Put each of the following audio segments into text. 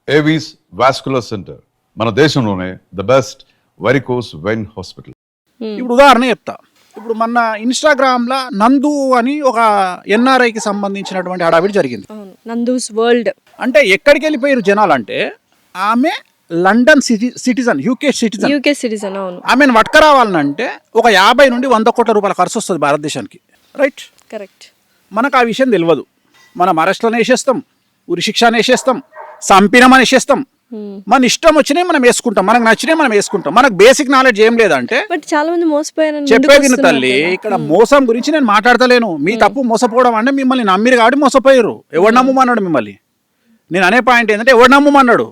Avis vascular centre మన దేశంలోనే the best varicose vein hospital. ఇప్పుడు ఉదాహరణ చెప్తా. ఇప్పుడు మన ఇన్స్టాగ్రామ్లో నందు అని ఒక ఎన్ఆర్ఐకి సంబంధించినటువంటి హడావిడి జరిగింది. నందూస్ వరల్డ్ అంటే ఎక్కడికి వెళ్ళిపోయారు జనాలు అంటే, ఆమె లండన్ సిటిజన్, యూకే సిటిజన్. అవును, ఆమెను పట్టుకురావాలనంటే ఒక 50 నుండి 100 కోట్ల రూపాయల ఖర్చు వస్తుంది భారతదేశానికి. Right, correct. మనకు ఆ విషయం తెలియదు. మనం అరెస్ట్లను వేసేస్తాం, ఉరి శిక్షను వేసేస్తాం, చంపినమని వేసేస్తాం. మన ఇష్టం వచ్చినాయి మనం వేసుకుంటాం, మనకు నచ్చినాయి మనం వేసుకుంటాం. మనకు బేసిక్ నాలెడ్జ్ ఏం లేదంటే బట్ చాలా మంది మోసపోయారని చెప్పేది తల్లి. ఇక్కడ మోసం గురించి నేను మాట్లాడతలేను. మీ తప్పు మోసపోవడం అంటే మిమ్మల్ని నమ్మిరు కాబట్టి మోసపోయారు. ఎవడు నమ్మమన్నాడు మిమ్మల్ని? నేను అనే పాయింట్ ఏంటంటే ఎవడు నమ్మమన్నాడు?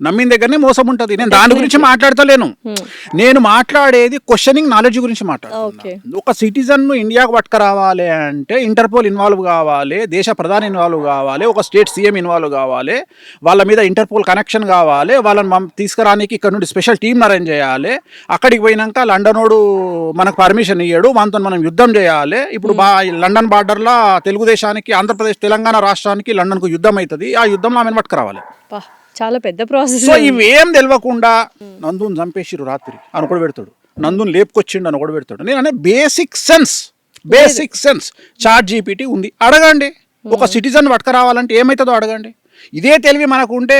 నమ్మిన దగ్గరనే మోసం ఉంటుంది. నేను దాని గురించి మాట్లాడతలేను. నేను మాట్లాడేది క్వశ్చనింగ్ నాలెడ్జ్ గురించి మాట్లాడుతున్నాను. ఒక సిటిజన్ ను ఇండియాకు పట్టుకురావాలి అంటే ఇంటర్పోల్ ఇన్వాల్వ్ కావాలి, దేశ ప్రధాని ఇన్వాల్వ్ కావాలి, ఒక స్టేట్ సీఎం ఇన్వాల్వ్ కావాలి, వాళ్ళ మీద ఇంటర్పోల్ కనెక్షన్ కావాలి, వాళ్ళని తీసుకురానికి ఇక్కడ నుండి స్పెషల్ టీమ్ అరేంజ్ చేయాలి. అక్కడికి పోయినాక లండనోడు మనకు పర్మిషన్ ఇయ్యాడు, మనతో మనం యుద్ధం చేయాలి. ఇప్పుడు లండన్ బార్డర్లో తెలుగుదేశానికి, ఆంధ్రప్రదేశ్ తెలంగాణ రాష్ట్రానికి లండన్కు యుద్ధం అవుతుంది. ఆ యుద్ధంలో ఆమెను పట్టుకురావాలి. చాలా పెద్ద ప్రాసెస్. సో ఇవేం తెలియకుండా నందుని చంపేసిరు రాత్రి అని ఒకడు పెడతాడు, నందుని లేపుకొచ్చిండు అని ఒకడు పెడతాడు. నేను అనే బేసిక్ సెన్స్ చాట్ జీపీటీ ఉంది, అడగండి. ఒక సిటిజన్ పట్టుకురావాలంటే ఏమవుతుందో అడగండి. ఇదే తెలివి మనకు ఉంటే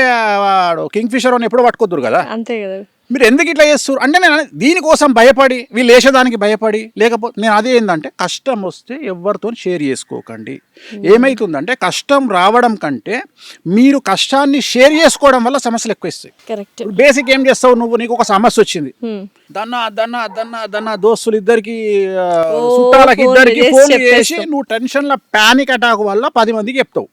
కింగ్ ఫిషర్ అని ఎప్పుడో పట్టుకోద్దురు కదా. అంతే కదా. మీరు ఎందుకు ఇట్లా చేస్తారు అంటే, నేను దీనికోసం భయపడి, వీళ్ళు వేసేదానికి భయపడి, లేకపోతే నేను అదే ఏంటంటే, కష్టం వస్తే ఎవరితో షేర్ చేసుకోకండి. ఏమవుతుందంటే కష్టం రావడం కంటే మీరు కష్టాన్ని షేర్ చేసుకోవడం వల్ల సమస్యలు ఎక్కువ ఇస్తాయి. కరెక్ట్. బేసిక్ ఏం చేస్తావు నువ్వు? నీకు ఒక సమస్య వచ్చింది, దన్నా దోస్తులు ఇద్దరికి, చుట్టాలకి ఇద్దరికి ఫోన్ చేసి నువ్వు టెన్షన్ లో పానిక్ అటాక్ వల్ల 10 మందికి చెప్తావు.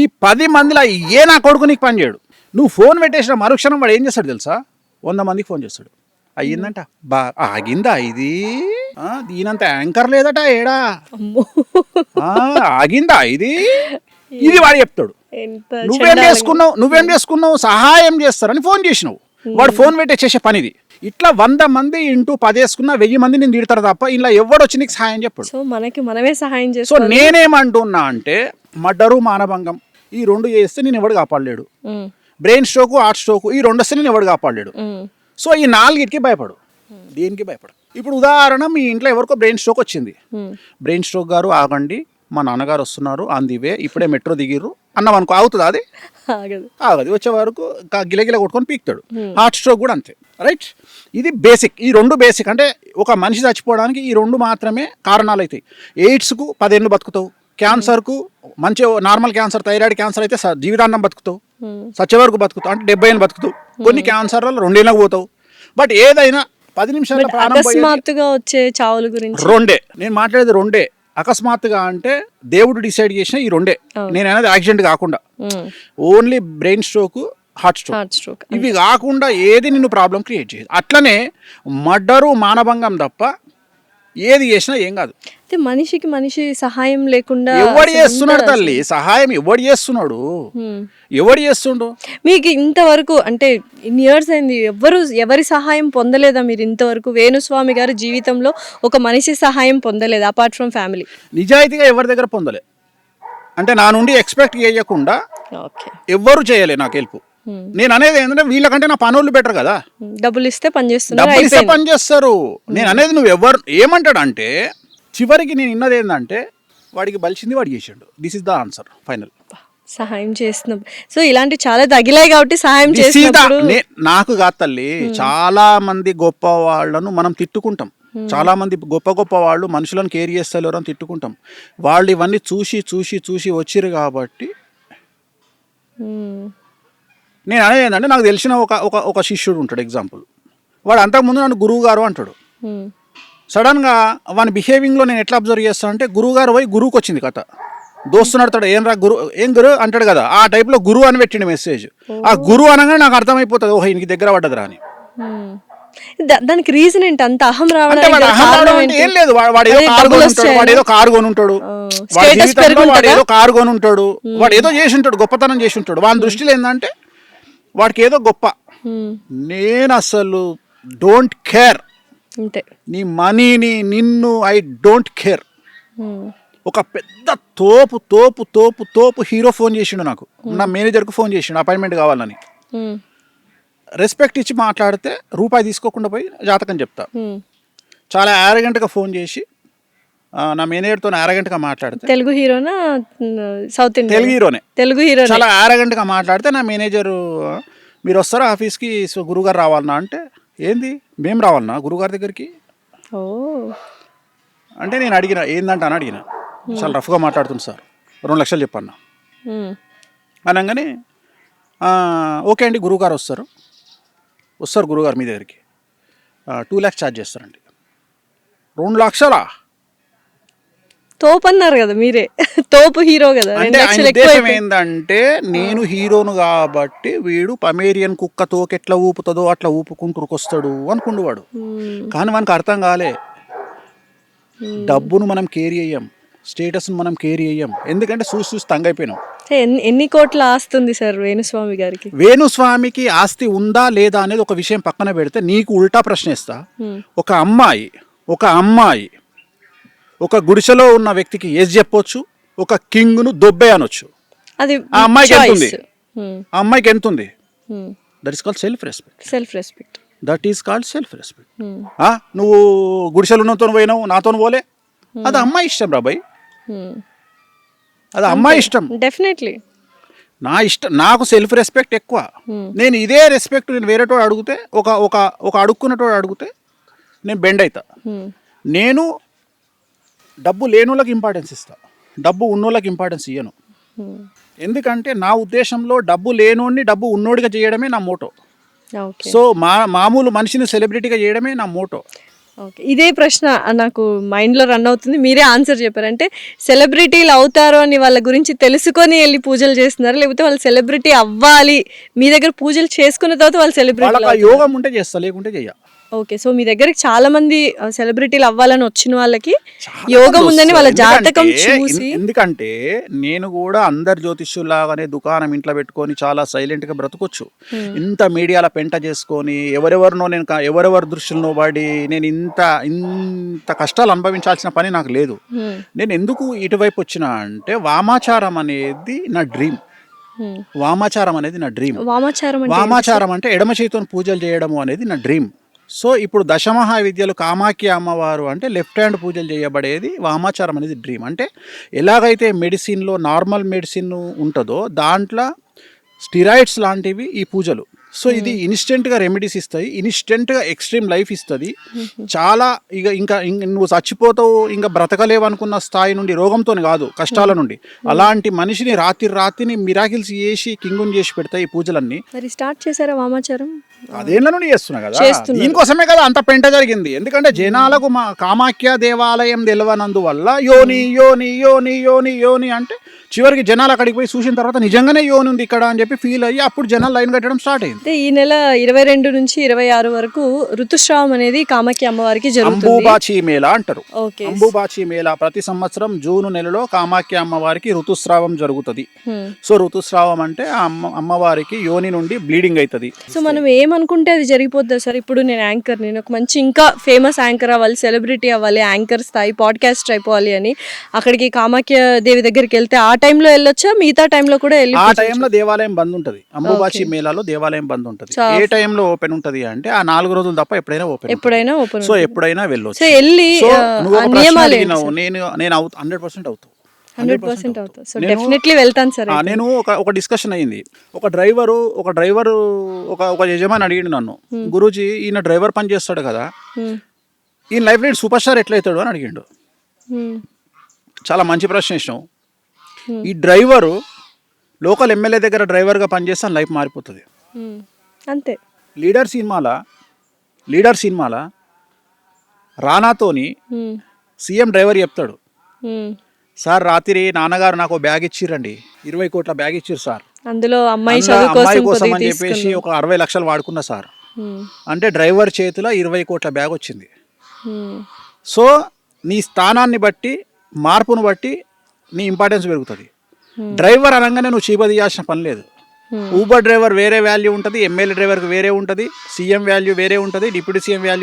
ఈ 10 మందిలో ఏ నా కొడుకు నీకు పని చేయడు. నువ్వు ఫోన్ పెట్టేసిన మరుక్షణం వాడు ఏం చేస్తాడు తెలుసా? 100 మందికి ఫోన్ చేస్తాడు. అయ్యిందంట, ఆగిందా ఇది, దీనంత యాంకర్ లేదట ఏడా, ఆగిందా ఇది వాడు చెప్తాడు. నువ్వేం చేసుకున్నావు, సహాయం చేస్తారని ఫోన్ చేసినావు. వాడు ఫోన్ పెట్టే చేసే పనిది. ఇట్లా 100 మంది ఇంటూ 10 వేసుకున్నా 1000 మంది నేను తిడతారు తప్ప ఇలా ఎవడు వచ్చి నీకు సహాయం చెప్పాడు. సో మనకి మనమే సహాయం చేస్తాం. సో నేనేమంటున్నా అంటే, మర్డరు, మానభంగం ఈ 2 చేస్తే నేను ఎవడు కాపాడలేడు. బ్రెయిన్ స్ట్రోక్, హార్ట్ స్ట్రోక్ ఈ 2 వస్తే నేను ఎవడు కాపాడలేడు. సో ఈ 4కి భయపడు, దేనికి భయపడు. ఇప్పుడు ఉదాహరణ, మీ ఇంట్లో ఎవరికో బ్రెయిన్ స్ట్రోక్ వచ్చింది. బ్రెయిన్ స్ట్రోక్ గారు ఆగండి, మా నాన్నగారు వస్తున్నారు, ఆన్ ది వే, ఇప్పుడే మెట్రో దిగిర్రు అన్నాం అనుకో, అవుతుంది? అది ఆగదు. వచ్చే వరకు గిలగిల కొట్టుకొని పీకుతాడు. హార్ట్ స్ట్రోక్ కూడా అంతే. రైట్, ఇది బేసిక్. ఈ 2 బేసిక్. అంటే ఒక మనిషి చచ్చిపోవడానికి ఈ 2 మాత్రమే కారణాలు అవుతాయి. ఎయిడ్స్కు 10 ఏళ్ళు బతుకుతావు, క్యాన్సర్కు మంచి నార్మల్ క్యాన్సర్, థైరాయిడ్ క్యాన్సర్ అయితే జీవితాంతం బతుకుతావు, సచ్చే వరకు బతుకుతావు, అంటే 70 ఏళ్ళు బతుకుతావు. కొన్ని క్యాన్సర్లలో 2 ఏళ్ళకు పోతావు. బట్ ఏదైనా 10 నిమిషాల అకస్మాత్తుగా వచ్చే చావుల గురించి 2. నేను మాట్లాడేది 2. అకస్మాత్తుగా అంటే దేవుడు డిసైడ్ చేసిన ఈ 2. నేను అనేది యాక్సిడెంట్ కాకుండా, only brain stroke, heart stroke. ఇవి కాకుండా ఏది నిన్ను ప్రాబ్లం క్రియేట్ చేయదు. అట్లనే మర్డరు, మానభంగం తప్ప ఏది చేసినా ఏం కాదు. మనిషికి మనిషి సహాయం లేకుండా ఎవడు చేస్తున్నాడు తల్లి? సహాయం ఎవడు చేస్తున్నాడు? ఎవడు చేస్తుండు? మీకు ఇంతవరకు అంటే ఇన్ని ఇయర్స్ అయింది, ఎవరి సహాయం పొందలేదా మీరు ఇంతవరకు? వేణుస్వామి గారి జీవితంలో ఒక మనిషి సహాయం పొందలేదు అపార్ట్ ఫ్రమ్ ఫ్యామిలీ? నిజాయితీగా ఎవరి దగ్గర పొందలే. అంటే నా నుండి ఎక్స్పెక్ట్ చేయకుండా ఎవ్వరు చేయలే నాకు హెల్ప్. నేను అనేది ఏంటంటే, వీళ్ళకంటే నా పనులు బెటర్ కదా. డబ్బులు ఇస్తే పని చేస్తారు. నేను అనేది నువ్వు ఎవరు ఏమంటాడు అంటే, చివరికి నేను ఇన్నది ఏంటంటే, వాడికి బలిసింది వాడు చేసాడు. This is the answer final. సహాయం చేస్తున్నాం. సో ఇలాంటి చాలా తగిలాయి కాబట్టి సహాయం చేసినప్పుడు నాకు కాదు తల్లి, చాలా మంది గొప్ప వాళ్ళను మనం తిట్టుకుంటాం. చాలా మంది గొప్ప వాళ్ళు మనుషులను కేర్ చేస్తలేరు అని తిట్టుకుంటాం. వాళ్ళు ఇవన్నీ చూసి వచ్చిరు కాబట్టి. నేను అనేది ఏంటంటే, నాకు తెలిసిన ఒక శిష్యుడు ఉంటాడు. ఎగ్జాంపుల్, వాడు అంతకుముందు నన్ను గురువు గారు అంటాడు. సడన్గా వాని బిహేవింగ్లో నేను ఎట్లా అబ్జర్వ్ చేస్తాను అంటే, గురువు గారు పోయి గురువుకి వచ్చింది కథ. దోస్తు నడతాడు, ఏం గురు అంటాడు కదా, ఆ టైప్లో గురువు అని పెట్టిండు మెసేజ్. ఆ గురువు అనగానే నాకు అర్థమైపోతుంది, ఓహో ఈయనకి దగ్గర పడ్డదిరా అని. దానికి రీజన్ ఏంటి అంత అహం రావడం? ఏం లేదు, వాడు ఏదో కారు కొని ఉంటాడు, వాడు ఏదో కారు కొని ఉంటాడు, వాడు ఏదో చేసి ఉంటాడు, గొప్పతనం చేసి ఉంటాడు. వాని దృష్టిలో ఏంటంటే వాడికి ఏదో గొప్ప. నేను అసలు డోంట్ కేర్, నీ మనీని, నిన్ను ఐ డోంట్ కేర్. ఒక పెద్ద తోపు తోపు తోపు తోపు హీరో ఫోన్ చేసిండు నాకు, నా మేనేజర్కు ఫోన్ చేసిండు అపాయింట్మెంట్ కావాలని. రెస్పెక్ట్ ఇచ్చి మాట్లాడితే రూపాయి తీసుకోకుండా పోయి జాతకం చెప్తా. చాలా యారగెంట్గా ఫోన్ చేసి నా మేనేజర్తో యారగెంట్గా మాట్లాడితే, తెలుగు హీరోనా సౌత్ ఇండియన్? తెలుగు హీరోనే. తెలుగు హీరో చాలా యారగెంట్గా మాట్లాడితే నా మేనేజరు, మీరు వస్తారా ఆఫీస్కి, సో గురుగారు రావాలన్నా అంటే, ఏంది మేము రావాలన్నా గురుగారి దగ్గరికి ఓ అంటే, నేను అడిగిన ఏందంట అని అడిగిన. చాలా రఫ్గా మాట్లాడుతుంది సార్, 2 లక్షలు చెప్పన్నా అనగానే, ఓకే అండి గురుగారు వస్తారు గురుగారు మీ దగ్గరికి, 2 lakhs ఛార్జ్ చేస్తారండి. 2 లక్షలా? తోపు అన్నారు కదా మీరే, తోపు హీరో కదా. అంటే ఆయన ఉద్దేశం ఏంటంటే, నేను హీరోను కాబట్టి వీడు పమేరియన్ కుక్క తోకెట్లా ఊపుతుందో అట్లా ఊపుకుంటూరుకొస్తాడు అనుకుంటువాడు. కానీ మనకు అర్థం కాలే, డబ్బును మనం కేరీ అయ్యాం, స్టేటస్ను మనం కేరీ అయ్యాం. ఎందుకంటే చూసి తంగైపోయినాం. ఎన్ని కోట్ల ఆస్తి ఉంది సార్ వేణుస్వామి గారికి? వేణుస్వామికి ఆస్తి ఉందా లేదా అనేది ఒక విషయం పక్కన పెడితే, నీకు ఉల్టా ప్రశ్న ఇస్తా. ఒక అమ్మాయి ఒక గుడిసెలో ఉన్న వ్యక్తికి ఏజ్ చెప్పొచ్చు, ఒక కింగ్ను దొబ్బే అనొచ్చు. అది ఆ అమ్మాయికి ఎంత ఉంది? ఆ అమ్మాయికి ఎంత ఉంది? That is called self respect. That is called self respect. నువ్వు గుడిసెలు ఉన్నతో పోయినావు, నాతో పోలే, అది అమ్మాయి ఇష్టం రాబాయ్, అది అమ్మాయి ఇష్టం. డెఫినెట్లీ నా ఇష్టం, నాకు సెల్ఫ్ రెస్పెక్ట్ ఎక్కువ. నేను ఇదే రెస్పెక్ట్ నేను వేరేటోడు అడిగితే, ఒక అడుక్కున్నటోడు అడిగితే నేను బెండ్ అవుతా. నేను డబ్బు లేనోళ్ళకి ఇంపార్టెన్స్ ఇస్తా, డబ్బు ఉన్నోళ్ళకి ఇంపార్టెన్స్ ఇయ్యను. ఎందుకంటే నా ఉద్దేశంలో డబ్బు లేనోడిని డబ్బు ఉన్నోడిగా చేయడమే నా మోటో. సో మామూలు మనిషిని సెలబ్రిటీగా చేయడమే నా మోటో. ఓకే, ఇదే ప్రశ్న నాకు మైండ్లో రన్ అవుతుంది. మీరే ఆన్సర్ చెప్పారంటే, సెలబ్రిటీలు అవుతారు అని వాళ్ళ గురించి తెలుసుకొని వెళ్ళి పూజలు చేస్తున్నారు, లేకపోతే వాళ్ళు సెలబ్రిటీ అవ్వాలి మీ దగ్గర పూజలు చేసుకున్న తర్వాత వాళ్ళు సెలబ్రిటీ? యోగం ఉంటే చేస్తా, లేకుంటే చెయ్య. ఓకే, సో మీ దగ్గరికి చాలా మంది సెలబ్రిటీలు అవ్వాలని వచ్చిన వాళ్ళకి యోగం ఉందని వాళ్ళ జాతకం చూసి. ఎందుకంటే నేను కూడా అందరు జ్యోతిష్యులాగానే దుకాణం ఇంట్లో పెట్టుకొని చాలా సైలెంట్ గా బ్రతకొచ్చు. ఇంత మీడియాల పెంట చేసుకొని ఎవరెవరినో నేను ఎవరెవరి దృష్టిలో పడి నేను ఇంత కష్టాలు అనుభవించాల్సిన పని నాకు లేదు. నేను ఎందుకు ఇటువైపు వచ్చినా అంటే, వామాచారం అనేది నా డ్రీమ్. వామాచారం అంటే ఎడమ చేతితో పూజలు చేయడము అనేది నా డ్రీమ్. సో ఇప్పుడు దశమహా విద్యలు కామాఖ్య అమ్మవారు అంటే లెఫ్ట్ హ్యాండ్ పూజలు చేయబడేది వామాచారం అనేది డ్రీమ్. అంటే ఎలాగైతే మెడిసిన్లో నార్మల్ మెడిసిన్ ఉంటుందో దాంట్లో స్టిరాయిడ్స్ లాంటివి ఈ పూజలు. సో ఇది ఇన్స్టెంట్గా రెమెడీస్ ఇస్తాయి, ఇన్స్టెంట్గా ఎక్స్ట్రీమ్ లైఫ్ ఇస్తుంది. చాలా ఇంకా నువ్వు చచ్చిపోతావు, ఇంకా బ్రతకలేవు అనుకున్న స్థాయి నుండి, రోగంతో కాదు కష్టాల నుండి, అలాంటి మనిషిని రాత్రిని మిరాకిల్స్ చేసి కింగుని చేసి పెడతాయి ఈ పూజలన్నీ. మరి స్టార్ట్ చేశారా వామాచారం? అదేళ్ళ నుండి చేస్తున్నా కదా, దీనికోసమే కదా అంత పెంట జరిగింది. ఎందుకంటే జనాలకు మా కామాఖ్య దేవాలయం తెలియనందువల్ల యోని యోని యోని యోని యోని అంటే చివరికి జనాలు అక్కడికి పోయి చూసిన తర్వాత నిజంగానే యోని ఉంది ఇక్కడ అని చెప్పి ఫీల్ అయ్యి అప్పుడు జనాలు లైన్ కట్టడం స్టార్ట్ అయింది. ఈ నెల 22 నుంచి 26 వరకు ఋతుస్రావం అనేది కామాఖ్య అమ్మవారికి జరుగుతుంది. అంబుబాచి మేళా అంటారు. అంబుబాచి మేళా ప్రతి సంవత్సరం జూన్ నెలలో కామాఖ్య అమ్మవారికి ఋతుస్రావం జరుగుతుంది. సో ఋతుస్రావం అంటే అమ్మవారికి యోని నుండి బ్లీడింగ్ అవుతుంది. సో మనం ఏమనుకుంటే అది జరిగిపోతుంది సార్. ఇప్పుడు నేను యాంకర్, నేను ఒక మంచి ఇంకా ఫేమస్ యాంకర్ అవ్వాలి, సెలబ్రిటీ అవ్వాలి, యాంకర్ స్థాయి పాడ్కాస్ట్ అయిపోవాలి అని అక్కడికి కామాఖ్య దేవి దగ్గరికి వెళ్తే ఆ టైంలో వెళ్ళొచ్చా? మిగతా టైంలో కూడా వెళ్ళి? ఆ టైంలో దేవాలయం బంద్ ఉంటుంది. అంబుబాచి మేళాలో దేవాలయం బంద్ ఉంటుంది. ఏ టైంలో ఓపెన్ ఉంటుంది అంటే ఆ 4 రోజులు తప్ప ఎప్పుడైనా ఓపెన్. సో ఎప్పుడైనా వెళ్ళొచ్చు. నేను 100% అవుతాను. 100% అవుతాను. సో డెఫినెట్లీ వెళ్తాను సార్. నేను ఒక డిస్కషన్ అయ్యింది. ఒక డ్రైవరు ఒక యజమాని అడిగిండు నన్ను, గురూజీ ఈయన డ్రైవర్ పని చేస్తాడు కదా, ఈయన లైఫ్ లో సూపర్ స్టార్ ఎట్లా అవుతాడు అని అడిగిండు. చాలా మంచి ప్రశ్న ఇష్టం. ఈ డ్రైవరు లోకల్ ఎమ్మెల్యే దగ్గర డ్రైవర్గా పనిచేస్తే లైఫ్ మారిపోతుంది అంతే. లీడర్ సినిమాల రానాతోని సీఎం డ్రైవర్ చెప్తాడు, సార్ రాత్రి నాన్నగారు నాకు బ్యాగ్ ఇచ్చిరండి, 20 కోట్ల బ్యాగ్ ఇచ్చిర్రు సార్, అందులో అమ్మాయి కోసం అని చెప్పేసి ఒక 60 లక్షలు వాడుకున్నా సార్ అంటే డ్రైవర్ చేతిలో 20 కోట్ల బ్యాగ్ వచ్చింది. సో నీ స్థానాన్ని బట్టి, మార్పును బట్టి నీ ఇంపార్టెన్స్ పెరుగుతుంది. డ్రైవర్ అనగానే నువ్వు చీపదీయాల్సిన పని లేదు. ఊబర్ డ్రైవర్ వేరే వాల్యూ ఉంటుంది, ఎమ్మెల్యే డ్రైవర్కి వేరే ఉంటుంది, సీఎం వాల్యూ వేరే ఉంటుంది, డిప్యూటీ సీఎం వాల్యూ